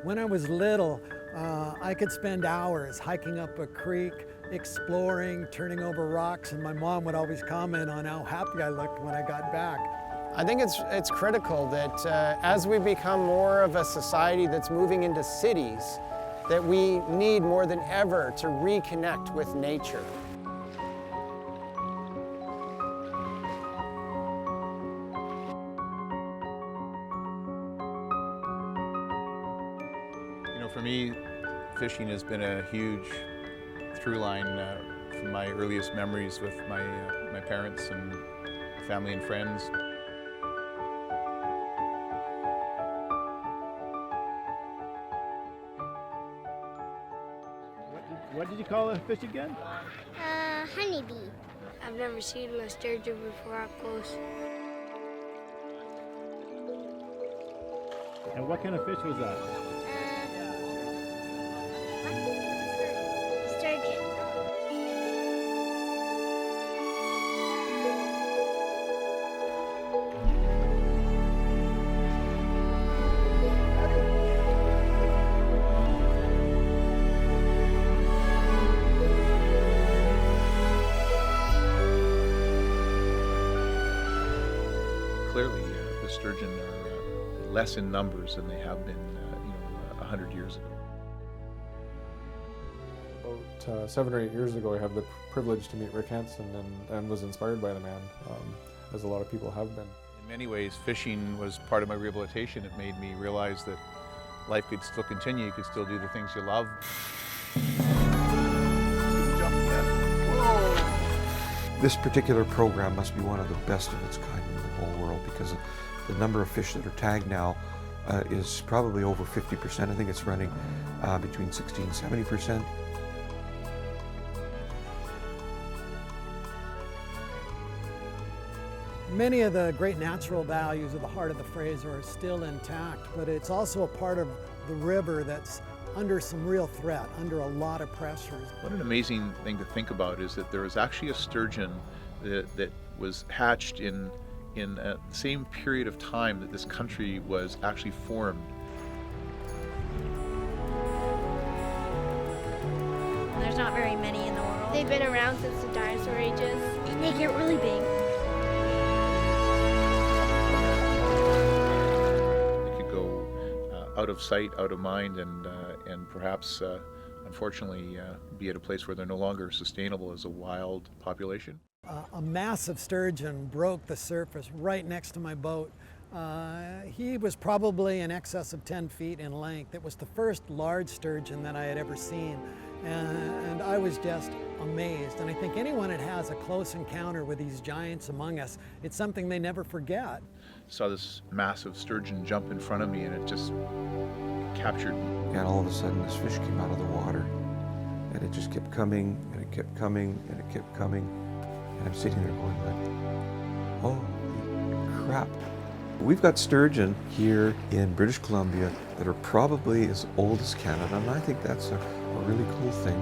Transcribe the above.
When I was little, I could spend hours hiking up a creek, exploring, turning over rocks, and my mom would always comment on how happy I looked when I got back. I think it's critical that as we become more of a society that's moving into cities, that we need more than ever to reconnect with nature. You know, for me, fishing has been a huge through line from my earliest memories with my parents and family and friends. What did you call the fish again? Honeybee. I've never seen a sturgeon before up close. And what kind of fish was that? Sturgeon. Clearly, the sturgeon are less in numbers than they have been, 100 years ago. About 7 or 8 years ago, I had the privilege to meet Rick Hansen and was inspired by the man, as a lot of people have been. In many ways, fishing was part of my rehabilitation. It made me realize that life could still continue. You could still do the things you love. This particular program must be one of the best of its kind in the whole world, because the number of fish that are tagged now is probably over 50%. I think it's running between 60 and 70%. Many of the great natural values of the heart of the Fraser are still intact, but it's also a part of the river that's under some real threat, under a lot of pressures. What an amazing thing to think about is that there was actually a sturgeon that was hatched in the same period of time that this country was actually formed. There's not very many in the world. They've been around since the dinosaur ages. And they get really big. It could go out of sight, out of mind, and perhaps, unfortunately, be at a place where they're no longer sustainable as a wild population. A massive sturgeon broke the surface right next to my boat. He was probably in excess of 10 feet in length. It was the first large sturgeon that I had ever seen, and I was just amazed. And I think anyone that has a close encounter with these giants among us, it's something they never forget. Saw this massive sturgeon jump in front of me, and it just captured me. And all of a sudden this fish came out of the water, and it just kept coming, and it kept coming, and it kept coming. And I'm sitting there going like, holy crap. We've got sturgeon here in British Columbia that are probably as old as Canada, and I think that's a really cool thing.